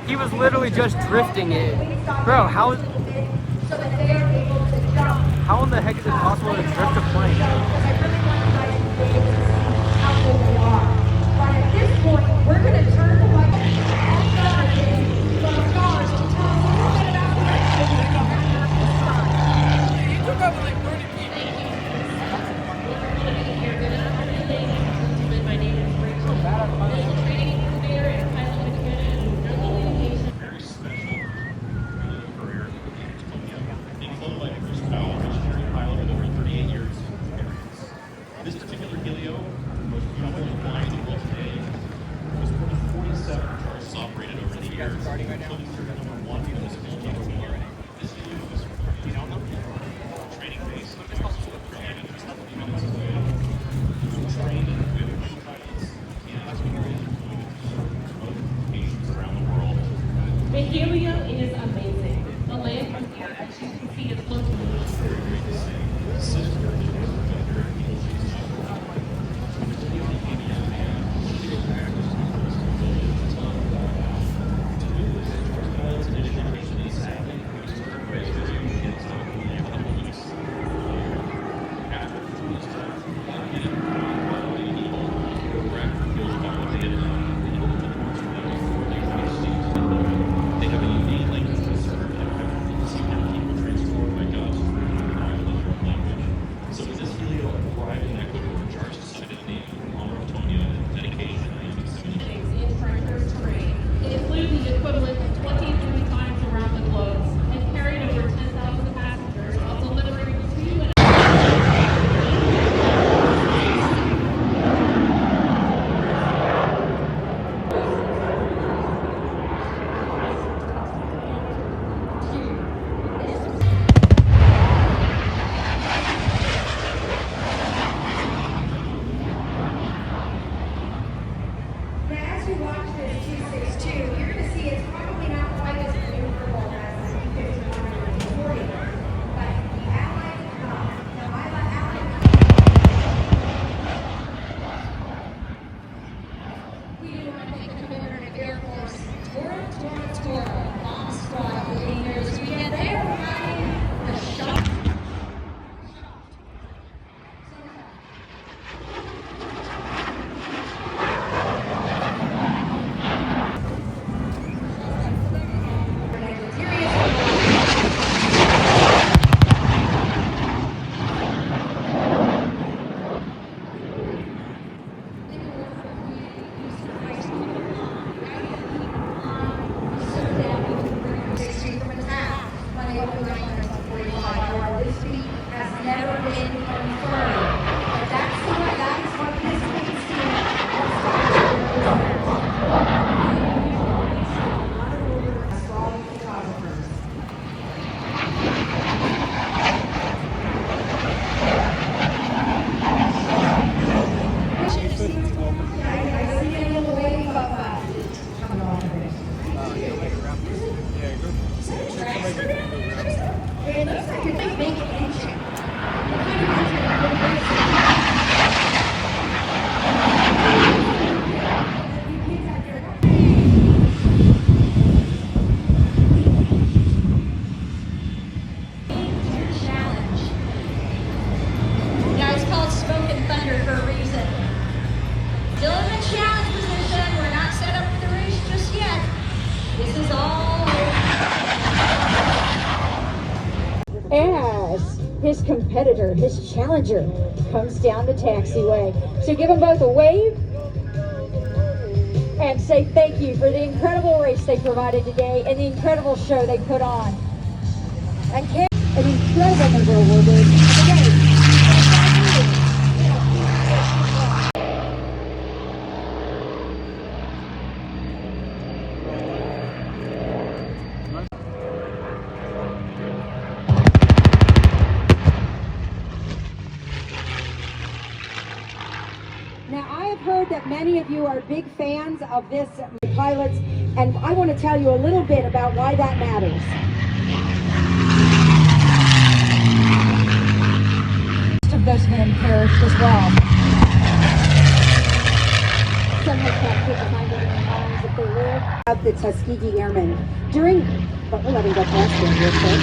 He was literally just drifting it. Bro, how in the heck is it possible to drift a plane? But at this point, we're going to turn the light from stars to tell us a little bit about the You took over like 30 people. My name is Rachel. Training coordinator and pilot mechanic. Very special career. Being flown by Bruce Powell, engineering pilot with over 38 years experience. This particular Helio, the most beautiful flying in the world today, was one of 47 charts operated over the years, including number 1 in this Helio. This Helio was training base. Trained with pilots and locations around the world. The Helio is amazing. The land from here, as you can see, is looking. Very great to see. This is very They have a unique language to serve and see how people transform by God's word in our language. So when this Helio arrived in Ecuador, Jarvis decided to name it honor of Tonya in dedication to 1970. In treacherous terrain. It flew the equivalent of 23 times around the globe and carried over 10,000 passengers while delivering 2.5. Now, as you watch this 262, you're going to see it's probably not quite as maneuverable as the 5140. But the Allied, we do want to thank the Commander of Air Force, Tora, Bomb Squad, for being here this weekend. They are providing the shot. This feat has never been confirmed. But that is what this means to strong photographers. I see a little wave of coming off of it. It looks like it's a big engine. What kind of engine would this be? You kids out there, challenge. Now it's called Smoke and Thunder for a reason. Still in the challenge position. We're not set up for the race just yet. This is all. As his competitor, his challenger, comes down the taxiway. So give them both a wave and say thank you for the incredible race they provided today and the incredible show they put on. And an incredible number of War Birds today. Now, I have heard that many of you are big fans of this pilots, and I want to tell you a little bit about why that matters. Most of those men perished as well. some have captured behind enemy lines if they live. Of the Tuskegee Airmen during, but we'll let him go past there real quick.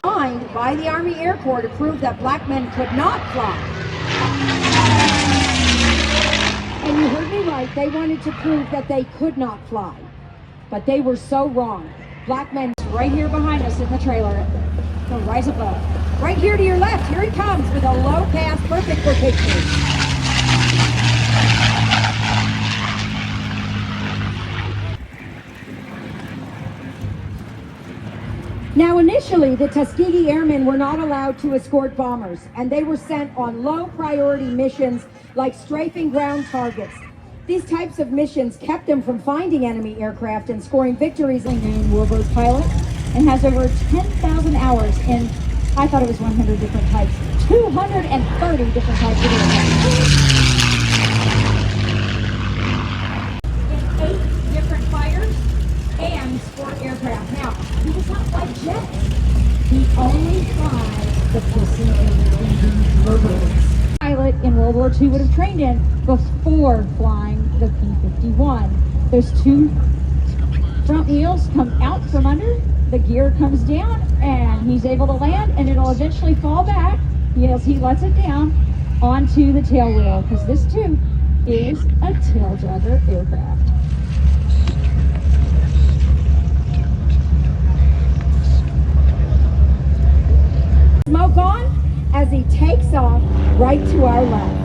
Signed by the Army Air Corps to prove that black men could not fly. And you heard me right, they wanted to prove that they could not fly. But they were so wrong. Black men right here behind us in the trailer. So rise above. Right here to your left, here he comes with a low pass, perfect for pictures. Now initially, the Tuskegee Airmen were not allowed to escort bombers, and they were sent on low priority missions like strafing ground targets. These types of missions kept them from finding enemy aircraft and scoring victories. Named War Birds pilot and has over 10,000 hours in, I thought it was 100 different types, 230 different types of aircraft. 8 different fighters and sport aircraft. Now, he does not fly jets. He only flies the precision War Birds. Pilot in World War II would have trained in before flying the P-51. Those 2 front wheels come out from under, the gear comes down, and he's able to land, and it'll eventually fall back, yes, he lets it down, onto the tail wheel, because this too is a tail dragger aircraft. Smoke on as he takes off right to our left.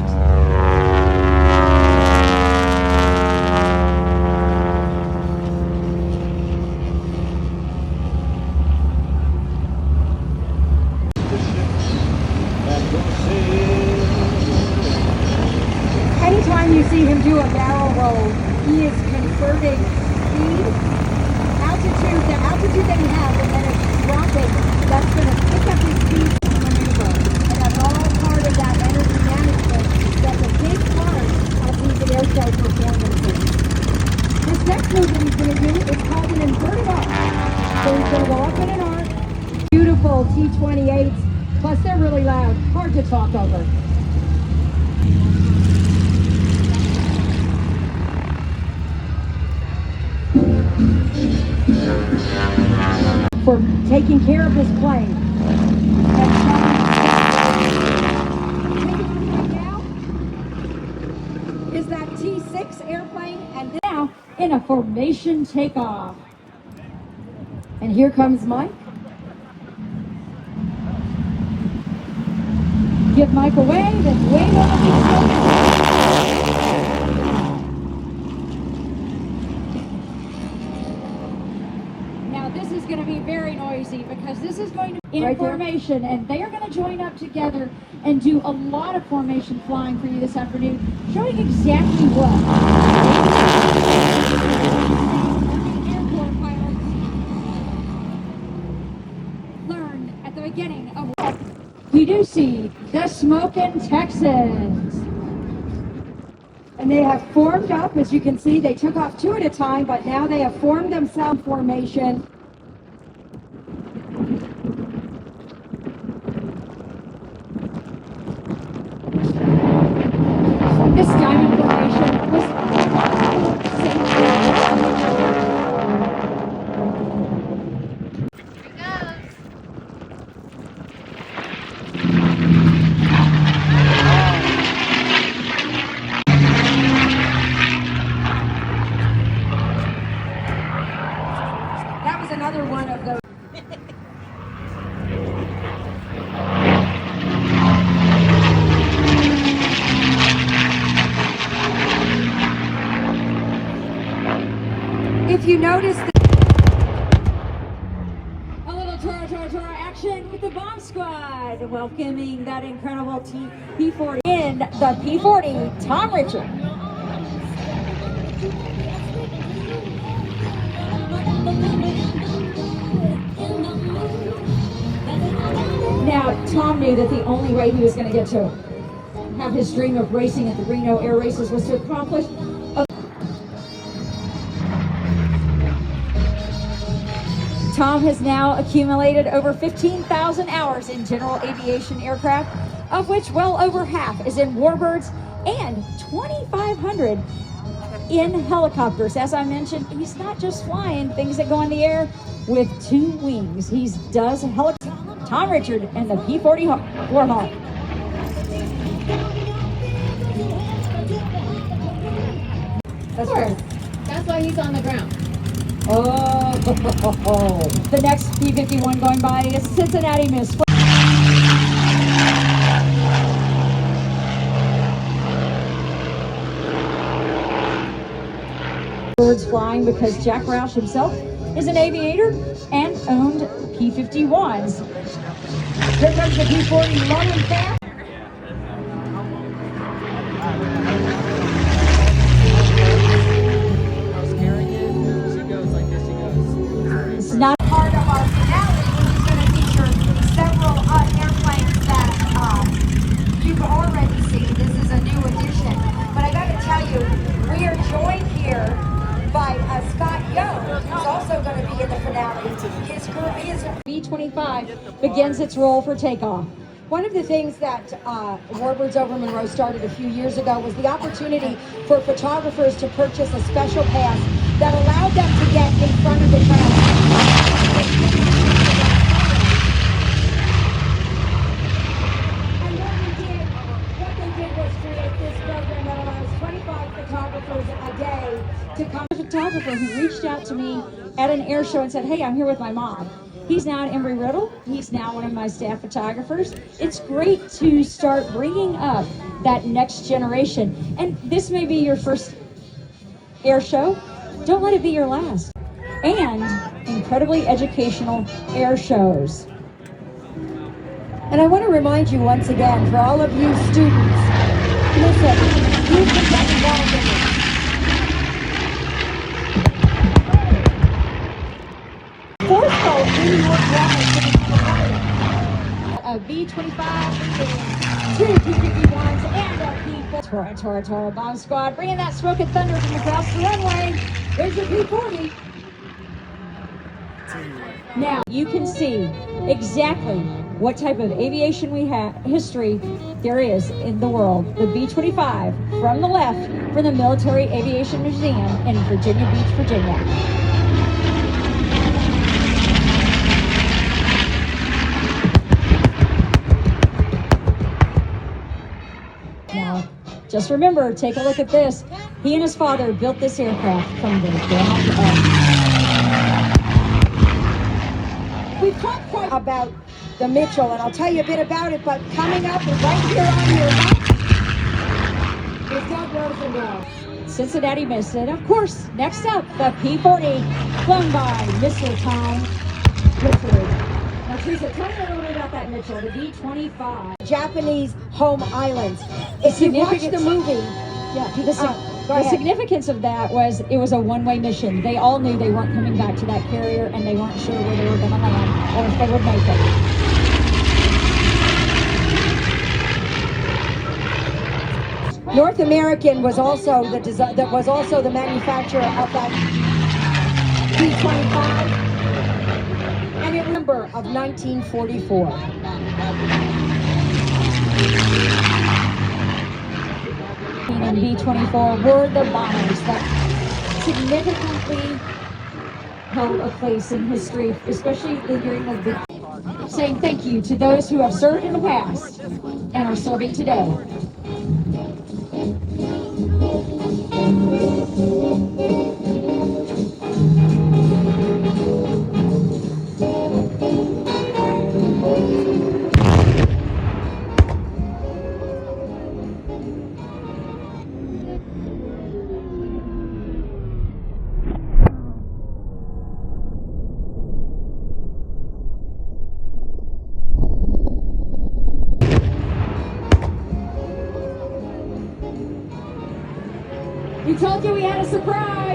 Anytime you see him do a barrel roll, he is converting speed, altitude, the altitude that he has, and then it's dropping. That's going to pick up his speed maneuver. And that's all part of that energy management. That's a big part of these air show performances. This next move that he's going to do is called an inverted arc. So he's going to go up in an arc. Beautiful T-28s. Plus they're really loud, hard to talk over. For taking care of this plane. Now is that T-6 airplane, and now in a formation takeoff. And here comes Mike. Give Mike a wave and wave on the Now this is going to be very noisy because this is going to be in formation, and they are going to join up together and do a lot of formation flying for you this afternoon, showing exactly what Air Corps pilots learned at the beginning of what we do see the Smokin' Texans. And they have formed up, as you can see, they took off 2 at a time, but now they have formed themselves in formation. This diamond formation was another one of those. If you notice a little Tora action with the bomb squad, welcoming that incredible P-40 in the P-40, Tom Richard. Now, Tom knew that the only way he was going to get to have his dream of racing at the Reno Air Races was to accomplish Tom has now accumulated over 15,000 hours in general aviation aircraft, of which well over half is in War Birds and 2,500 in helicopters. As I mentioned, he's not just flying things that go in the air with 2 wings. He does helicopter. Tom Richard and the P-40 Warhawk. That's right. That's why he's on the ground. Oh, the next P-51 going by is Cincinnati Miss. Birds flying because Jack Roush himself is an aviator and owned P-51s. Here comes the P-40 low and fast. It's not Part of our finale, which is going to feature several airplanes that you've already seen. This is a new addition. But I got to tell you, we are joined here by Scott Young, who's also going to be in the finale. His B-25 begins its roll for takeoff. One of the things that War Birds Over Monroe started a few years ago was the opportunity for photographers to purchase a special pass that allowed them to get in front of the crowd. And what they did was create this program that allows 25 photographers a day to come. A photographer who reached out to me at an air show and said, hey, I'm here with my mom. He's now at Embry-Riddle. He's now one of my staff photographers. It's great to start bringing up that next generation. And this may be your first air show. Don't let it be your last. And incredibly educational air shows. And I want to remind you once again, for all of you students, listen, you can get involved in this. Forceful in your drive to become a pilot. A B-25, 2 P-51s, and a P-40. Toro bomb squad, bringing that smoke and thunder from across the runway. There's your P-40. Now you can see exactly what type of aviation history there is in the world. The B-25 from the left from the Military Aviation Museum in Virginia Beach, Virginia. Now, just remember, take a look at this. He and his father built this aircraft from the ground up. We've talked quite about the Mitchell, and I'll tell you a bit about it, but coming up right here on your left is Doug Rosendahl. Cincinnati Miss, and of course, next up, the P-40, flown by Mr. Tom Richard. Now, Teresa, tell me a little bit about that Mitchell, the B-25. Japanese home islands. If you watch the movie, Yeah, go the ahead. significance of that was it was a one-way mission. They all knew they weren't coming back to that carrier, and they weren't sure where they were going to land or if they would make it. North American was also the manufacturer of that P-25, and it number of 1944. And B-24 were the bombers that significantly held a place in history, especially during the saying thank you to those who have served in the past and are serving today. We told you we had a surprise.